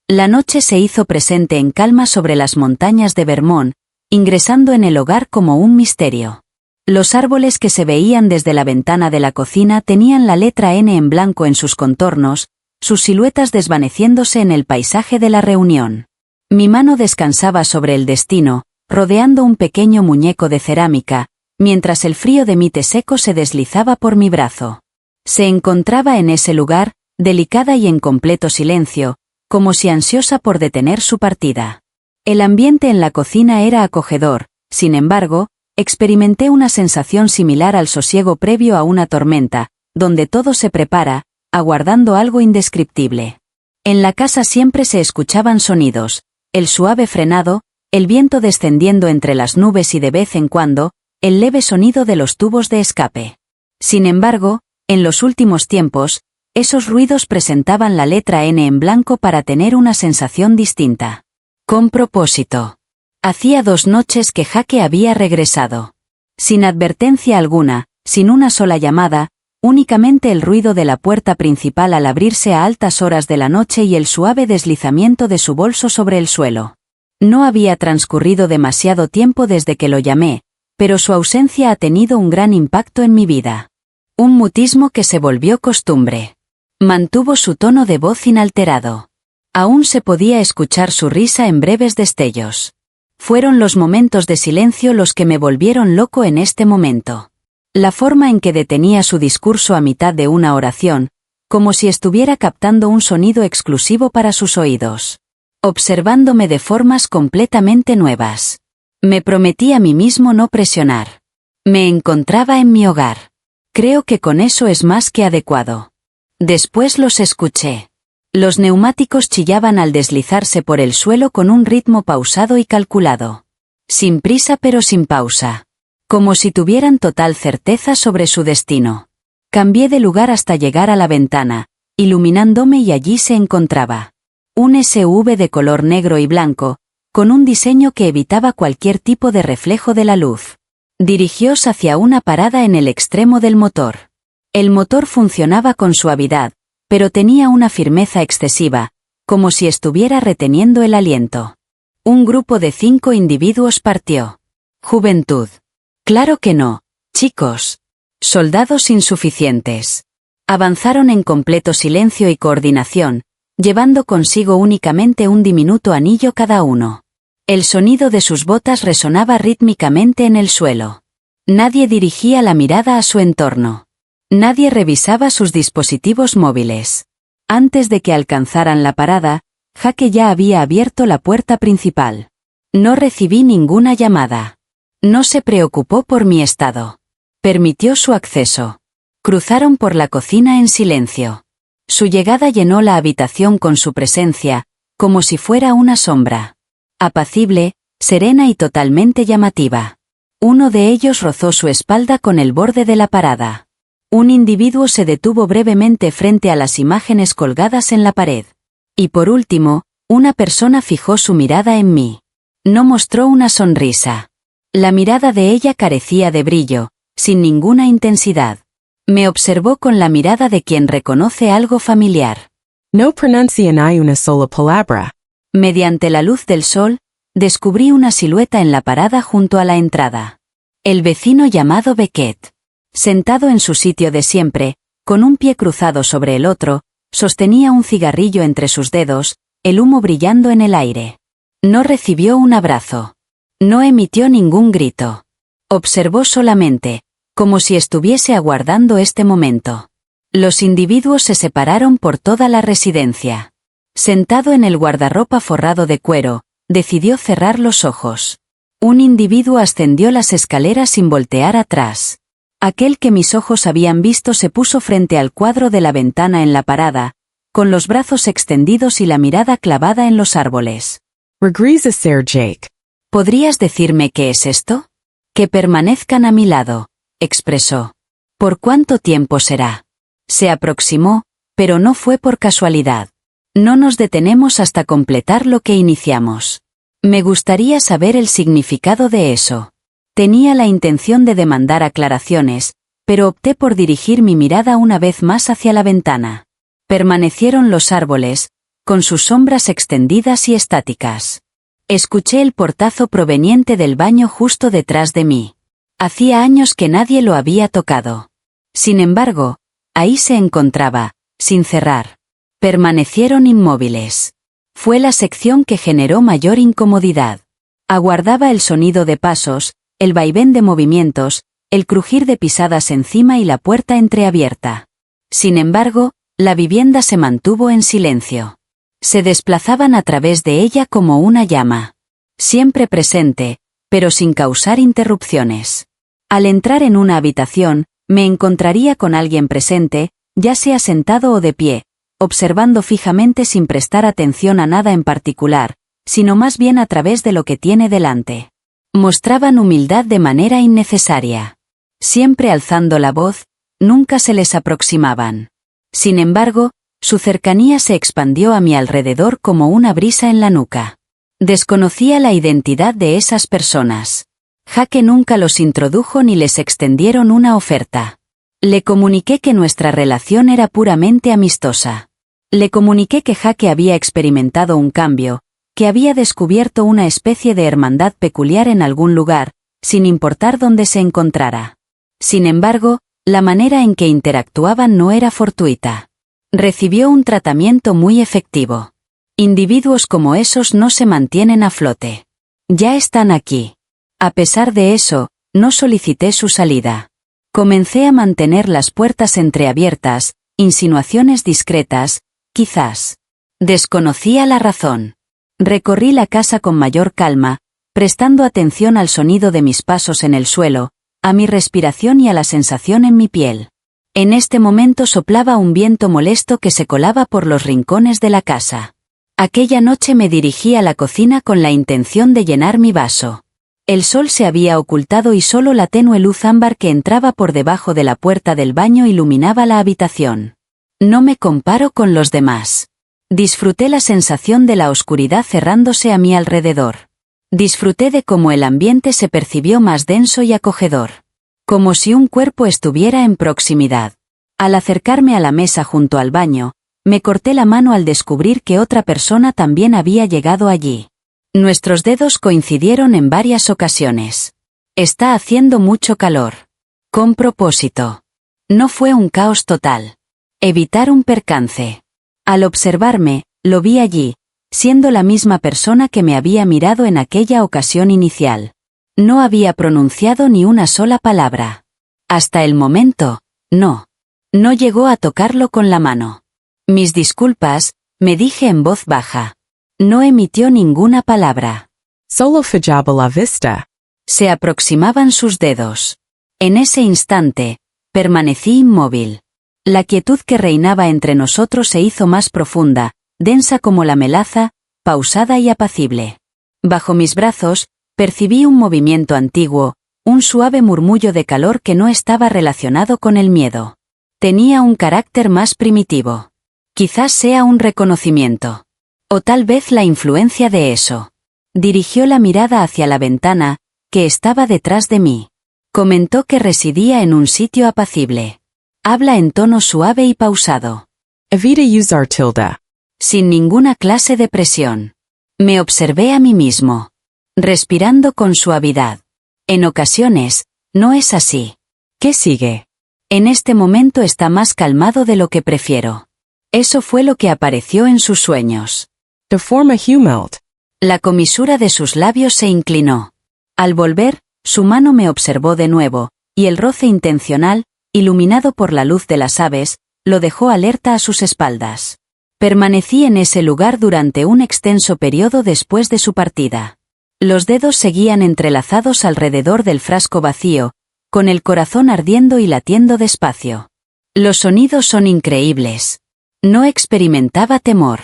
La noche se hizo presente en calma sobre las montañas de Vermont, ingresando en el hogar como un misterio. Los árboles que se veían desde la ventana de la cocina tenían la letra N en blanco en sus contornos, sus siluetas desvaneciéndose en el paisaje de la reunión. Mi mano descansaba sobre el destino, rodeando un pequeño muñeco de cerámica, mientras el frío de mi té seco se deslizaba por mi brazo. Se encontraba en ese lugar, delicada y en completo silencio, como si ansiosa por detener su partida. El ambiente en la cocina era acogedor, sin embargo, experimenté una sensación similar al sosiego previo a una tormenta, donde todo se prepara, aguardando algo indescriptible. En la casa siempre se escuchaban sonidos, el suave frenado, el viento descendiendo entre las nubes y de vez en cuando, el leve sonido de los tubos de escape. Sin embargo, en los últimos tiempos, esos ruidos presentaban la letra N en blanco para tener una sensación distinta. Con propósito. Hacía 2 noches que Jake había regresado. Sin advertencia alguna, sin una sola llamada, únicamente el ruido de la puerta principal al abrirse a altas horas de la noche y el suave deslizamiento de su bolso sobre el suelo. No había transcurrido demasiado tiempo desde que lo llamé, pero su ausencia ha tenido un gran impacto en mi vida. Un mutismo que se volvió costumbre. Mantuvo su tono de voz inalterado. Aún se podía escuchar su risa en breves destellos. Fueron los momentos de silencio los que me volvieron loco en este momento. La forma en que detenía su discurso a mitad de una oración, como si estuviera captando un sonido exclusivo para sus oídos. Observándome de formas completamente nuevas. Me prometí a mí mismo no presionar. Me encontraba en mi hogar. Creo que con eso es más que adecuado. Después los escuché. Los neumáticos chillaban al deslizarse por el suelo con un ritmo pausado y calculado. Sin prisa pero sin pausa. Como si tuvieran total certeza sobre su destino. Cambié de lugar hasta llegar a la ventana, iluminándome y allí se encontraba un SUV de color negro y blanco, con un diseño que evitaba cualquier tipo de reflejo de la luz. Dirigióse hacia una parada en el extremo del motor. El motor funcionaba con suavidad, pero tenía una firmeza excesiva, como si estuviera reteniendo el aliento. Un grupo de 5 individuos partió. Juventud. Claro que no, chicos. Soldados insuficientes. Avanzaron en completo silencio y coordinación, llevando consigo únicamente un diminuto anillo cada uno. El sonido de sus botas resonaba rítmicamente en el suelo. Nadie dirigía la mirada a su entorno. Nadie revisaba sus dispositivos móviles. Antes de que alcanzaran la parada, Jake ya había abierto la puerta principal. No recibí ninguna llamada. No se preocupó por mi estado. Permitió su acceso. Cruzaron por la cocina en silencio. Su llegada llenó la habitación con su presencia, como si fuera una sombra. Apacible, serena y totalmente llamativa. Uno de ellos rozó su espalda con el borde de la parada. Un individuo se detuvo brevemente frente a las imágenes colgadas en la pared. Y por último, una persona fijó su mirada en mí. No mostró una sonrisa. La mirada de ella carecía de brillo, sin ninguna intensidad. Me observó con la mirada de quien reconoce algo familiar. No pronuncian hay una sola palabra. Mediante la luz del sol, descubrí una silueta en la parada junto a la entrada. El vecino llamado Beckett. Sentado en su sitio de siempre, con un pie cruzado sobre el otro, sostenía un cigarrillo entre sus dedos, el humo brillando en el aire. No recibió un abrazo. No emitió ningún grito. Observó solamente, como si estuviese aguardando este momento. Los individuos se separaron por toda la residencia. Sentado en el guardarropa forrado de cuero, decidió cerrar los ojos. Un individuo ascendió las escaleras sin voltear atrás. Aquel que mis ojos habían visto se puso frente al cuadro de la ventana en la parada, con los brazos extendidos y la mirada clavada en los árboles. Regresa ser Jake. ¿Podrías decirme qué es esto? Que permanezcan a mi lado, expresó. ¿Por cuánto tiempo será? Se aproximó, pero no fue por casualidad. No nos detenemos hasta completar lo que iniciamos. Me gustaría saber el significado de eso. Tenía la intención de demandar aclaraciones, pero opté por dirigir mi mirada una vez más hacia la ventana. Permanecieron los árboles, con sus sombras extendidas y estáticas. Escuché el portazo proveniente del baño justo detrás de mí. Hacía años que nadie lo había tocado. Sin embargo, ahí se encontraba, sin cerrar. Permanecieron inmóviles. Fue la sección que generó mayor incomodidad. Aguardaba el sonido de pasos, el vaivén de movimientos, el crujir de pisadas encima y la puerta entreabierta. Sin embargo, la vivienda se mantuvo en silencio. Se desplazaban a través de ella como una llama. Siempre presente, pero sin causar interrupciones. Al entrar en una habitación, me encontraría con alguien presente, ya sea sentado o de pie, observando fijamente sin prestar atención a nada en particular, sino más bien a través de lo que tiene delante. Mostraban humildad de manera innecesaria. Siempre alzando la voz, nunca se les aproximaban. Sin embargo, su cercanía se expandió a mi alrededor como una brisa en la nuca. Desconocía la identidad de esas personas. Jake nunca los introdujo ni les extendieron una oferta. Le comuniqué que nuestra relación era puramente amistosa. Le comuniqué que Jake había experimentado un cambio, que había descubierto una especie de hermandad peculiar en algún lugar, sin importar dónde se encontrara. Sin embargo, la manera en que interactuaban no era fortuita. Recibió un tratamiento muy efectivo. Individuos como esos no se mantienen a flote. Ya están aquí. A pesar de eso, no solicité su salida. Comencé a mantener las puertas entreabiertas, insinuaciones discretas, quizás. Desconocía la razón. Recorrí la casa con mayor calma, prestando atención al sonido de mis pasos en el suelo, a mi respiración y a la sensación en mi piel. En este momento soplaba un viento molesto que se colaba por los rincones de la casa. Aquella noche me dirigí a la cocina con la intención de llenar mi vaso. El sol se había ocultado y solo la tenue luz ámbar que entraba por debajo de la puerta del baño iluminaba la habitación. No me comparo con los demás. Disfruté la sensación de la oscuridad cerrándose a mi alrededor. Disfruté de cómo el ambiente se percibió más denso y acogedor. Como si un cuerpo estuviera en proximidad. Al acercarme a la mesa junto al baño, me corté la mano al descubrir que otra persona también había llegado allí. Nuestros dedos coincidieron en varias ocasiones. Está haciendo mucho calor. Con propósito. No fue un caos total. Evitar un percance. Al observarme, lo vi allí, siendo la misma persona que me había mirado en aquella ocasión inicial. No había pronunciado ni una sola palabra. Hasta el momento, no. No llegó a tocarlo con la mano. Mis disculpas, me dije en voz baja. No emitió ninguna palabra. Solo fallaba la vista. Se aproximaban sus dedos. En ese instante, permanecí inmóvil. La quietud que reinaba entre nosotros se hizo más profunda, densa como la melaza, pausada y apacible. Bajo mis brazos, percibí un movimiento antiguo, un suave murmullo de calor que no estaba relacionado con el miedo. Tenía un carácter más primitivo. Quizás sea un reconocimiento. O tal vez la influencia de eso. Dirigió la mirada hacia la ventana, que estaba detrás de mí. Comentó que residía en un sitio apacible. Habla en tono suave y pausado. Evita usar tilde. Sin ninguna clase de presión. Me observé a mí mismo. Respirando con suavidad. En ocasiones, no es así. ¿Qué sigue? En este momento está más calmado de lo que prefiero. Eso fue lo que apareció en sus sueños. De forma humilde. La comisura de sus labios se inclinó. Al volver, su mano me observó de nuevo, y el roce intencional, iluminado por la luz de las aves, lo dejó alerta a sus espaldas. Permanecí en ese lugar durante un extenso periodo después de su partida. Los dedos seguían entrelazados alrededor del frasco vacío, con el corazón ardiendo y latiendo despacio. Los sonidos son increíbles. No experimentaba temor.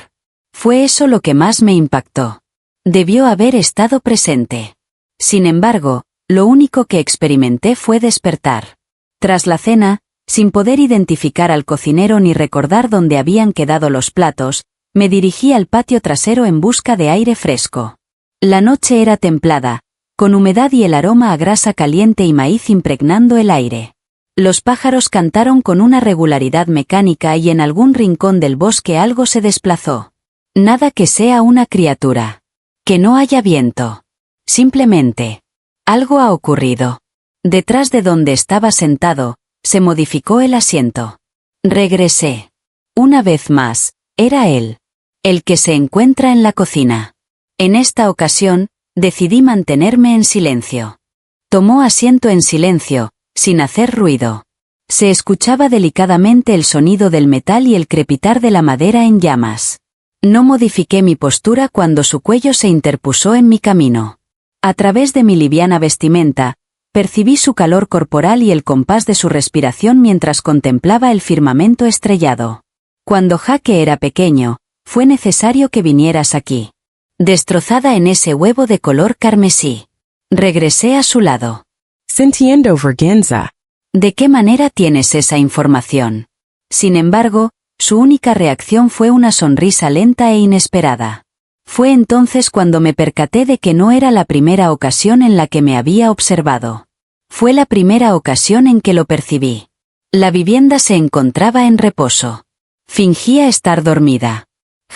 Fue eso lo que más me impactó. Debió haber estado presente. Sin embargo, lo único que experimenté fue despertar. Tras la cena, sin poder identificar al cocinero ni recordar dónde habían quedado los platos, me dirigí al patio trasero en busca de aire fresco. La noche era templada, con humedad y el aroma a grasa caliente y maíz impregnando el aire. Los pájaros cantaron con una regularidad mecánica y en algún rincón del bosque algo se desplazó. Nada que sea una criatura. Que no haya viento. Simplemente. Algo ha ocurrido. Detrás de donde estaba sentado, se modificó el asiento. Regresé. Una vez más, era él. El que se encuentra en la cocina. En esta ocasión, decidí mantenerme en silencio. Tomó asiento en silencio, sin hacer ruido. Se escuchaba delicadamente el sonido del metal y el crepitar de la madera en llamas. No modifiqué mi postura cuando su cuello se interpuso en mi camino. A través de mi liviana vestimenta, percibí su calor corporal y el compás de su respiración mientras contemplaba el firmamento estrellado. Cuando Jake era pequeño, fue necesario que vinieras aquí. Destrozada en ese huevo de color carmesí. Regresé a su lado. Sintiendo vergüenza. ¿De qué manera tienes esa información? Sin embargo, su única reacción fue una sonrisa lenta e inesperada. Fue entonces cuando me percaté de que no era la primera ocasión en la que me había observado. Fue la primera ocasión en que lo percibí. La vivienda se encontraba en reposo. Fingía estar dormida.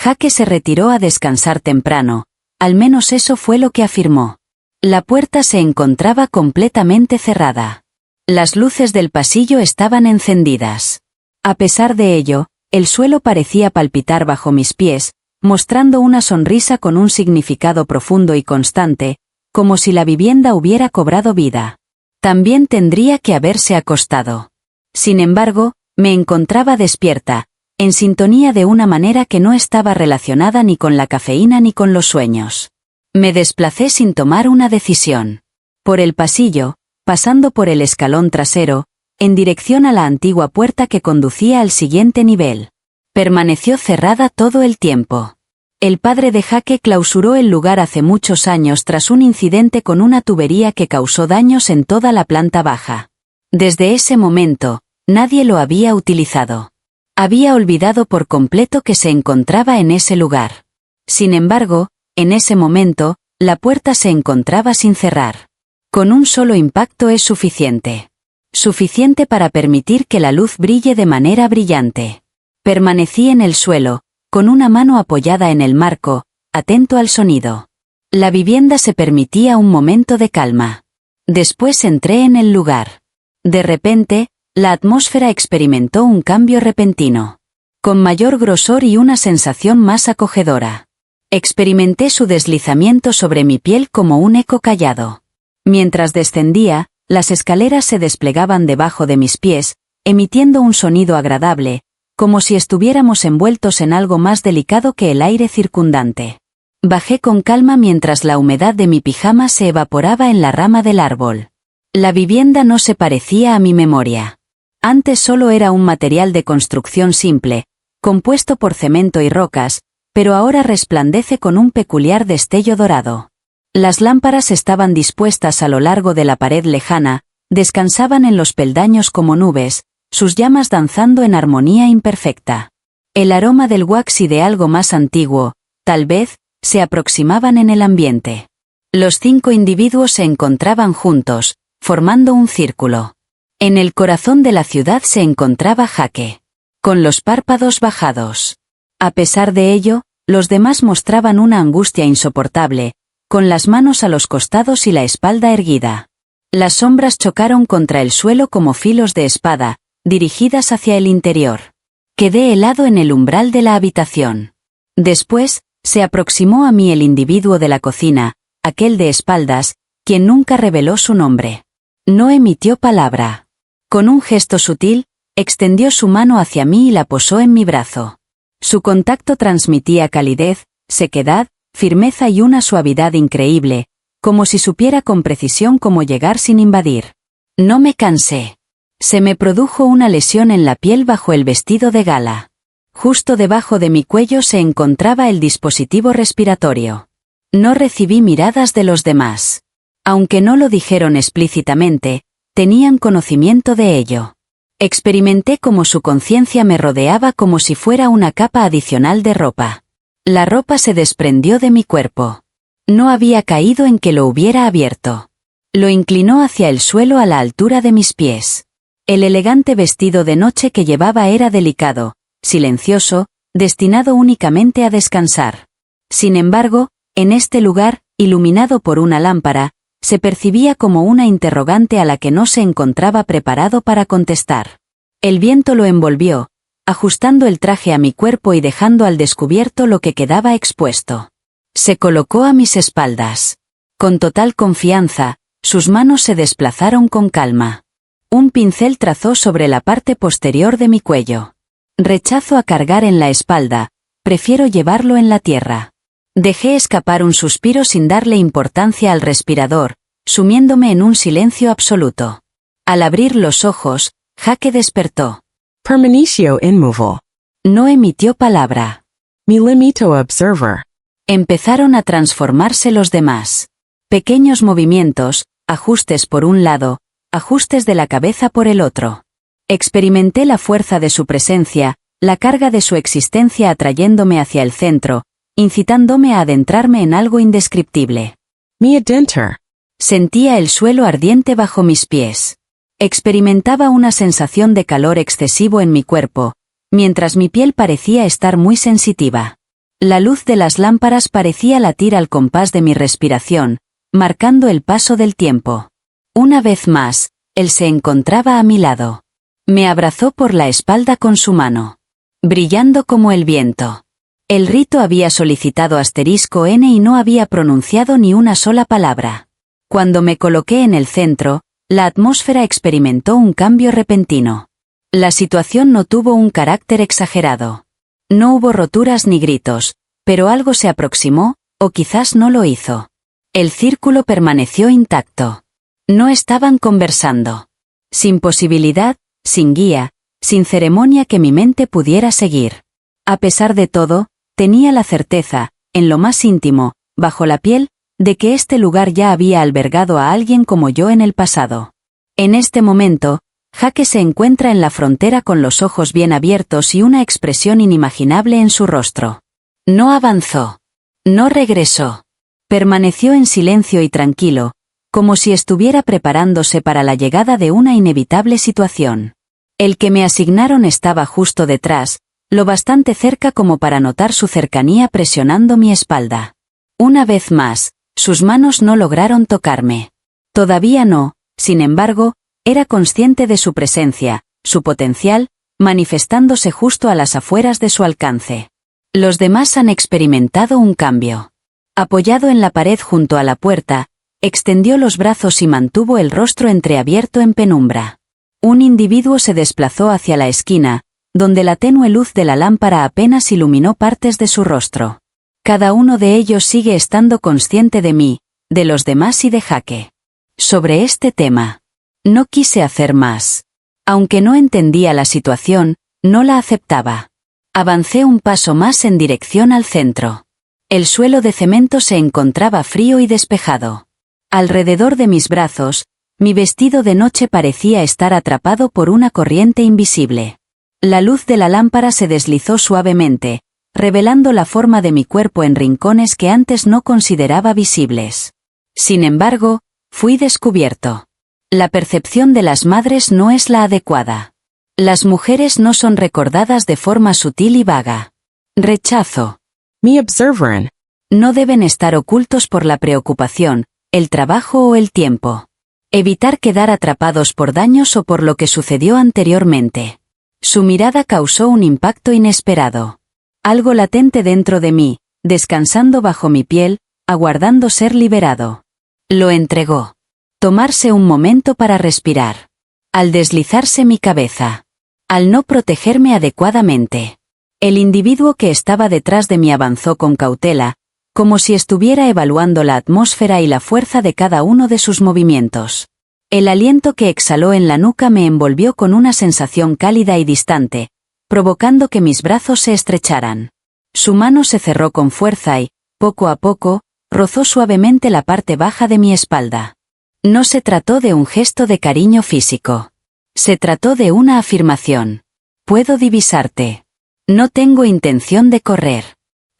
Jake se retiró a descansar temprano, al menos eso fue lo que afirmó. La puerta se encontraba completamente cerrada. Las luces del pasillo estaban encendidas. A pesar de ello, el suelo parecía palpitar bajo mis pies, mostrando una sonrisa con un significado profundo y constante, como si la vivienda hubiera cobrado vida. También tendría que haberse acostado. Sin embargo, me encontraba despierta, en sintonía de una manera que no estaba relacionada ni con la cafeína ni con los sueños. Me desplacé sin tomar una decisión. Por el pasillo, pasando por el escalón trasero, en dirección a la antigua puerta que conducía al siguiente nivel. Permaneció cerrada todo el tiempo. El padre de Jake clausuró el lugar hace muchos años tras un incidente con una tubería que causó daños en toda la planta baja. Desde ese momento, nadie lo había utilizado. Había olvidado por completo que se encontraba en ese lugar. Sin embargo, en ese momento, la puerta se encontraba sin cerrar. Con un solo impacto es suficiente. Suficiente para permitir que la luz brille de manera brillante. Permanecí en el suelo, con una mano apoyada en el marco, atento al sonido. La vivienda se permitía un momento de calma. Después entré en el lugar. De repente, la atmósfera experimentó un cambio repentino. Con mayor grosor y una sensación más acogedora. Experimenté su deslizamiento sobre mi piel como un eco callado. Mientras descendía, las escaleras se desplegaban debajo de mis pies, emitiendo un sonido agradable, como si estuviéramos envueltos en algo más delicado que el aire circundante. Bajé con calma mientras la humedad de mi pijama se evaporaba en la rama del árbol. La vivienda no se parecía a mi memoria. Antes solo era un material de construcción simple, compuesto por cemento y rocas, pero ahora resplandece con un peculiar destello dorado. Las lámparas estaban dispuestas a lo largo de la pared lejana, descansaban en los peldaños como nubes, sus llamas danzando en armonía imperfecta. El aroma del wax y de algo más antiguo, tal vez, se aproximaban en el ambiente. Los 5 individuos se encontraban juntos, formando un círculo. En el corazón de la ciudad se encontraba Jake. Con los párpados bajados. A pesar de ello, los demás mostraban una angustia insoportable, con las manos a los costados y la espalda erguida. Las sombras chocaron contra el suelo como filos de espada, dirigidas hacia el interior. Quedé helado en el umbral de la habitación. Después, se aproximó a mí el individuo de la cocina, aquel de espaldas, quien nunca reveló su nombre. No emitió palabra. Con un gesto sutil, extendió su mano hacia mí y la posó en mi brazo. Su contacto transmitía calidez, sequedad, firmeza y una suavidad increíble, como si supiera con precisión cómo llegar sin invadir. No me cansé. Se me produjo una lesión en la piel bajo el vestido de gala. Justo debajo de mi cuello se encontraba el dispositivo respiratorio. No recibí miradas de los demás. Aunque no lo dijeron explícitamente, tenían conocimiento de ello. Experimenté como su conciencia me rodeaba como si fuera una capa adicional de ropa. La ropa se desprendió de mi cuerpo. No había caído en que lo hubiera abierto. Lo inclinó hacia el suelo a la altura de mis pies. El elegante vestido de noche que llevaba era delicado, silencioso, destinado únicamente a descansar. Sin embargo, en este lugar, iluminado por una lámpara, se percibía como una interrogante a la que no se encontraba preparado para contestar. El viento lo envolvió, ajustando el traje a mi cuerpo y dejando al descubierto lo que quedaba expuesto. Se colocó a mis espaldas. Con total confianza, sus manos se desplazaron con calma. Un pincel trazó sobre la parte posterior de mi cuello. Rechazo a cargar en la espalda, prefiero llevarlo en la tierra. Dejé escapar un suspiro sin darle importancia al respirador, sumiéndome en un silencio absoluto. Al abrir los ojos, Jake despertó. Permanitio inmoval. No emitió palabra. Mi limito observer. Empezaron a transformarse los demás. Pequeños movimientos, ajustes por un lado, ajustes de la cabeza por el otro. Experimenté la fuerza de su presencia, la carga de su existencia atrayéndome hacia el centro, incitándome a adentrarme en algo indescriptible. Mi adenter. Sentía el suelo ardiente bajo mis pies. Experimentaba una sensación de calor excesivo en mi cuerpo, mientras mi piel parecía estar muy sensitiva. La luz de las lámparas parecía latir al compás de mi respiración, marcando el paso del tiempo. Una vez más, él se encontraba a mi lado. Me abrazó por la espalda con su mano. Brillando como el viento. El rito había solicitado *N y no había pronunciado ni una sola palabra. Cuando me coloqué en el centro, la atmósfera experimentó un cambio repentino. La situación no tuvo un carácter exagerado. No hubo roturas ni gritos, pero algo se aproximó, o quizás no lo hizo. El círculo permaneció intacto. No estaban conversando. Sin posibilidad, sin guía, sin ceremonia que mi mente pudiera seguir. A pesar de todo, tenía la certeza, en lo más íntimo, bajo la piel, de que este lugar ya había albergado a alguien como yo en el pasado. En este momento, Jake se encuentra en la frontera con los ojos bien abiertos y una expresión inimaginable en su rostro. No avanzó. No regresó. Permaneció en silencio y tranquilo, como si estuviera preparándose para la llegada de una inevitable situación. El que me asignaron estaba justo detrás, lo bastante cerca como para notar su cercanía presionando mi espalda. Una vez más, sus manos no lograron tocarme. Todavía no, sin embargo, era consciente de su presencia, su potencial, manifestándose justo a las afueras de su alcance. Los demás han experimentado un cambio. Apoyado en la pared junto a la puerta, extendió los brazos y mantuvo el rostro entreabierto en penumbra. Un individuo se desplazó hacia la esquina, donde la tenue luz de la lámpara apenas iluminó partes de su rostro. Cada uno de ellos sigue estando consciente de mí, de los demás y de Jake. Sobre este tema. No quise hacer más. Aunque no entendía la situación, no la aceptaba. Avancé un paso más en dirección al centro. El suelo de cemento se encontraba frío y despejado. Alrededor de mis brazos, mi vestido de noche parecía estar atrapado por una corriente invisible. La luz de la lámpara se deslizó suavemente, revelando la forma de mi cuerpo en rincones que antes no consideraba visibles. Sin embargo, fui descubierto. La percepción de las madres no es la adecuada. Las mujeres no son recordadas de forma sutil y vaga. Rechazo. Mi observeren. No deben estar ocultos por la preocupación, el trabajo o el tiempo. Evitar quedar atrapados por daños o por lo que sucedió anteriormente. Su mirada causó un impacto inesperado. Algo latente dentro de mí, descansando bajo mi piel, aguardando ser liberado. Lo entregó. Tomarse un momento para respirar. Al deslizarse mi cabeza. Al no protegerme adecuadamente. El individuo que estaba detrás de mí avanzó con cautela, como si estuviera evaluando la atmósfera y la fuerza de cada uno de sus movimientos. El aliento que exhaló en la nuca me envolvió con una sensación cálida y distante, provocando que mis brazos se estrecharan. Su mano se cerró con fuerza y, poco a poco, rozó suavemente la parte baja de mi espalda. No se trató de un gesto de cariño físico. Se trató de una afirmación. Puedo divisarte. No tengo intención de correr.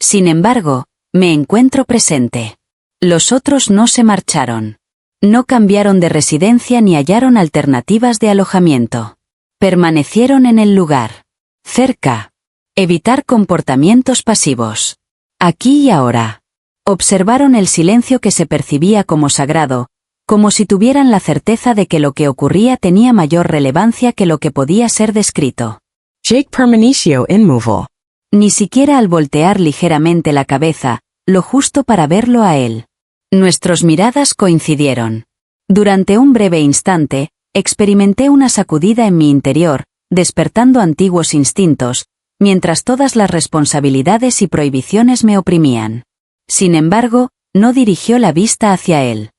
Sin embargo, me encuentro presente. Los otros no se marcharon. No cambiaron de residencia ni hallaron alternativas de alojamiento. Permanecieron en el lugar. Cerca. Evitar comportamientos pasivos. Aquí y ahora. Observaron el silencio que se percibía como sagrado, como si tuvieran la certeza de que lo que ocurría tenía mayor relevancia que lo que podía ser descrito. Jake Permanecio Inmoval. Ni siquiera al voltear ligeramente la cabeza, lo justo para verlo a él. Nuestras miradas coincidieron. Durante un breve instante, experimenté una sacudida en mi interior, despertando antiguos instintos, mientras todas las responsabilidades y prohibiciones me oprimían. Sin embargo, no dirigió la vista hacia él.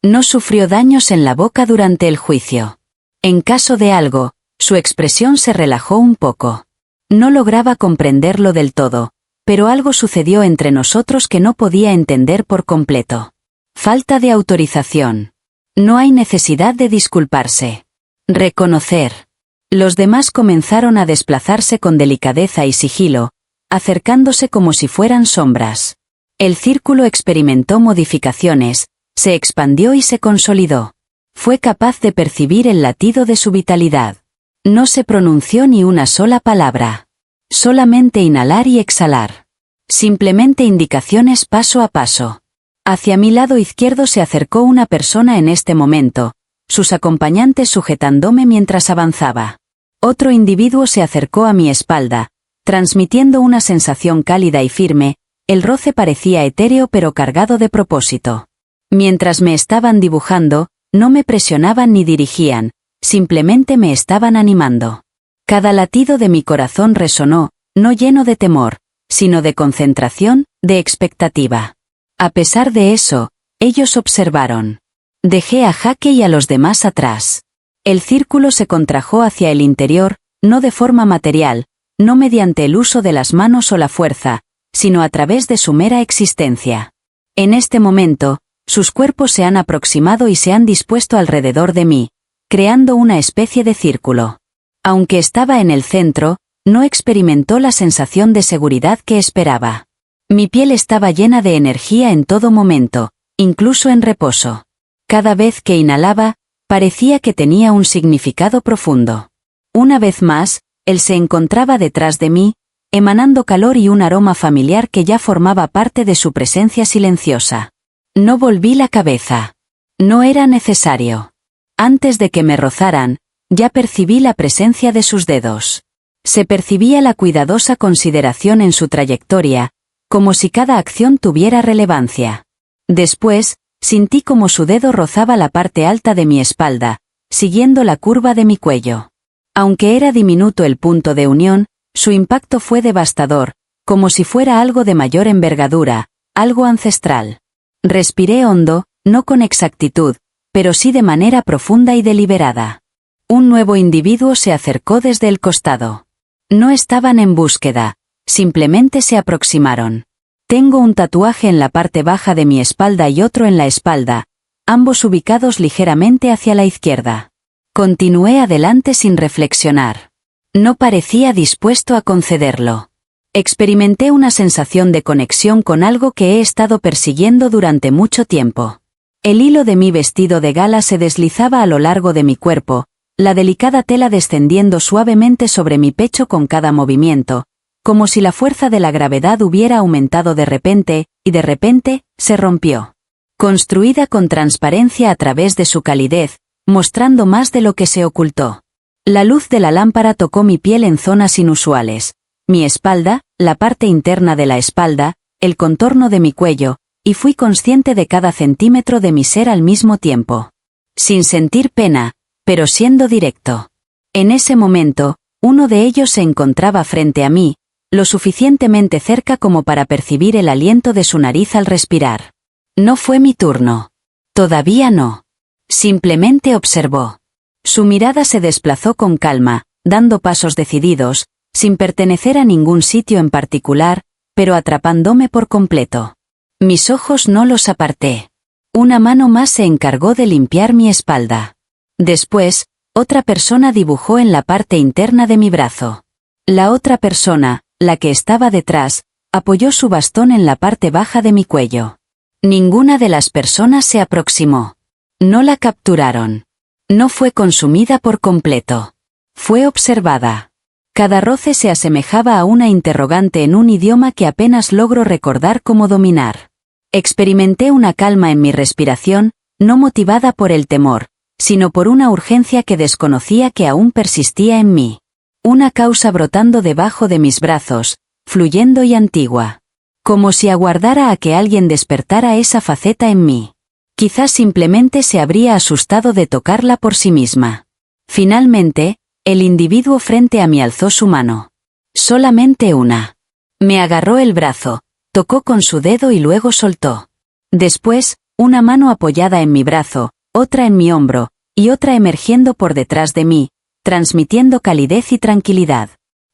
No sufrió daños en la boca durante el juicio. En caso de algo, su expresión se relajó un poco. No lograba comprenderlo del todo, pero algo sucedió entre nosotros que no podía entender por completo. Falta de autorización. No hay necesidad de disculparse. Reconocer. Los demás comenzaron a desplazarse con delicadeza y sigilo, acercándose como si fueran sombras. El círculo experimentó modificaciones, se expandió y se consolidó. Fue capaz de percibir el latido de su vitalidad. No se pronunció ni una sola palabra. Solamente inhalar y exhalar. Simplemente indicaciones paso a paso. Hacia mi lado izquierdo se acercó una persona en este momento, sus acompañantes sujetándome mientras avanzaba. Otro individuo se acercó a mi espalda, transmitiendo una sensación cálida y firme, el roce parecía etéreo pero cargado de propósito. Mientras me estaban dibujando, no me presionaban ni dirigían, simplemente me estaban animando. Cada latido de mi corazón resonó, no lleno de temor, sino de concentración, de expectativa. A pesar de eso, ellos observaron. Dejé a Jake y a los demás atrás. El círculo se contrajo hacia el interior, no de forma material, no mediante el uso de las manos o la fuerza, sino a través de su mera existencia. En este momento, sus cuerpos se han aproximado y se han dispuesto alrededor de mí, creando una especie de círculo. Aunque estaba en el centro, no experimentó la sensación de seguridad que esperaba. Mi piel estaba llena de energía en todo momento, incluso en reposo. Cada vez que inhalaba, parecía que tenía un significado profundo. Una vez más, él se encontraba detrás de mí, emanando calor y un aroma familiar que ya formaba parte de su presencia silenciosa. No volví la cabeza. No era necesario. Antes de que me rozaran, ya percibí la presencia de sus dedos. Se percibía la cuidadosa consideración en su trayectoria, como si cada acción tuviera relevancia. Después, sentí como su dedo rozaba la parte alta de mi espalda, siguiendo la curva de mi cuello. Aunque era diminuto el punto de unión, su impacto fue devastador, como si fuera algo de mayor envergadura, algo ancestral. Respiré hondo, no con exactitud, pero sí de manera profunda y deliberada. Un nuevo individuo se acercó desde el costado. No estaban en búsqueda, simplemente se aproximaron. Tengo un tatuaje en la parte baja de mi espalda y otro en la espalda, ambos ubicados ligeramente hacia la izquierda. Continué adelante sin reflexionar. No parecía dispuesto a concederlo. Experimenté una sensación de conexión con algo que he estado persiguiendo durante mucho tiempo. El hilo de mi vestido de gala se deslizaba a lo largo de mi cuerpo, la delicada tela descendiendo suavemente sobre mi pecho con cada movimiento, como si la fuerza de la gravedad hubiera aumentado de repente, y de repente, se rompió. Construida con transparencia a través de su calidez, mostrando más de lo que se ocultó. La luz de la lámpara tocó mi piel en zonas inusuales, mi espalda, la parte interna de la espalda, el contorno de mi cuello, y fui consciente de cada centímetro de mi ser al mismo tiempo. Sin sentir pena, pero siendo directo. En ese momento, uno de ellos se encontraba frente a mí, lo suficientemente cerca como para percibir el aliento de su nariz al respirar. No fue mi turno. Todavía no. Simplemente observó. Su mirada se desplazó con calma, dando pasos decididos, sin pertenecer a ningún sitio en particular, pero atrapándome por completo. Mis ojos no los aparté. Una mano más se encargó de limpiar mi espalda. Después, otra persona dibujó en la parte interna de mi brazo. La otra persona, la que estaba detrás, apoyó su bastón en la parte baja de mi cuello. Ninguna de las personas se aproximó. No la capturaron. No fue consumida por completo. Fue observada. Cada roce se asemejaba a una interrogante en un idioma que apenas logro recordar cómo dominar. Experimenté una calma en mi respiración, no motivada por el temor, sino por una urgencia que desconocía que aún persistía en mí. Una causa brotando debajo de mis brazos, fluyendo y antigua. Como si aguardara a que alguien despertara esa faceta en mí. Quizás simplemente se habría asustado de tocarla por sí misma. Finalmente, el individuo frente a mí alzó su mano. Solamente una. Me agarró el brazo, tocó con su dedo y luego soltó. Después, una mano apoyada en mi brazo, otra en mi hombro, y otra emergiendo por detrás de mí, transmitiendo calidez y tranquilidad.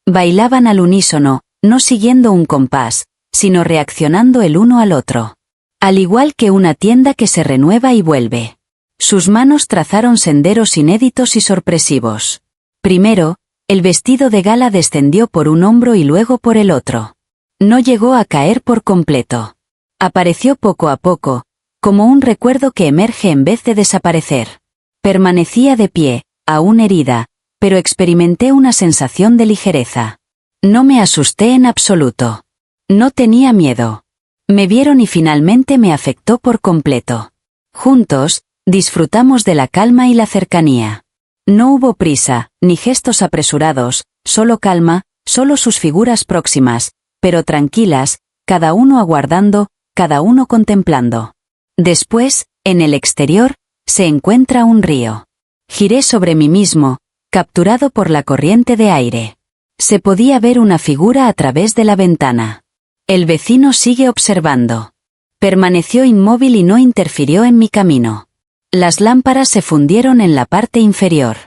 Bailaban al unísono, no siguiendo un compás, sino reaccionando el uno al otro. Al igual que una tienda que se renueva y vuelve. Sus manos trazaron senderos inéditos y sorpresivos. Primero, el vestido de gala descendió por un hombro y luego por el otro. No llegó a caer por completo. Apareció poco a poco, como un recuerdo que emerge en vez de desaparecer. Permanecía de pie, aún herida, pero experimenté una sensación de ligereza. No me asusté en absoluto. No tenía miedo. Me vieron y finalmente me afectó por completo. Juntos, disfrutamos de la calma y la cercanía. No hubo prisa, ni gestos apresurados, solo calma, solo sus figuras próximas, pero tranquilas, cada uno aguardando, cada uno contemplando. Después, en el exterior, se encuentra un río. Giré sobre mí mismo, capturado por la corriente de aire. Se podía ver una figura a través de la ventana. El vecino sigue observando. Permaneció inmóvil y no interfirió en mi camino. Las lámparas se fundieron en la parte inferior.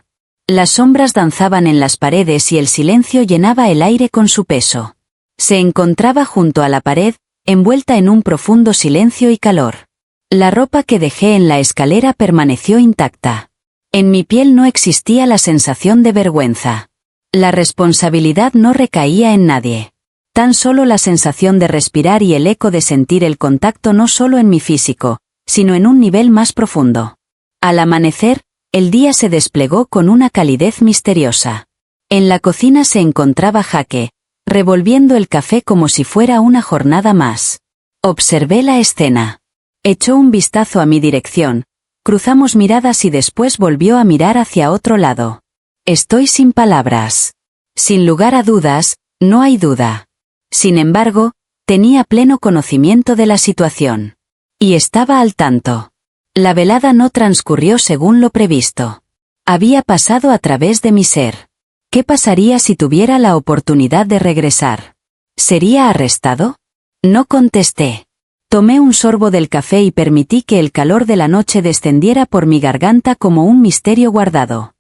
Las sombras danzaban en las paredes y el silencio llenaba el aire con su peso. Se encontraba junto a la pared, envuelta en un profundo silencio y calor. La ropa que dejé en la escalera permaneció intacta. En mi piel no existía la sensación de vergüenza. La responsabilidad no recaía en nadie. Tan solo la sensación de respirar y el eco de sentir el contacto no solo en mi físico, sino en un nivel más profundo. Al amanecer, el día se desplegó con una calidez misteriosa. En la cocina se encontraba Jaque, revolviendo el café como si fuera una jornada más. Observé la escena. Echó un vistazo a mi dirección, cruzamos miradas y después volvió a mirar hacia otro lado. Estoy sin palabras. Sin lugar a dudas, no hay duda. Sin embargo, tenía pleno conocimiento de la situación. Y estaba al tanto. La velada no transcurrió según lo previsto. Había pasado a través de mi ser. ¿Qué pasaría si tuviera la oportunidad de regresar? ¿Sería arrestado? No contesté. Tomé un sorbo del café y permití que el calor de la noche descendiera por mi garganta como un misterio guardado.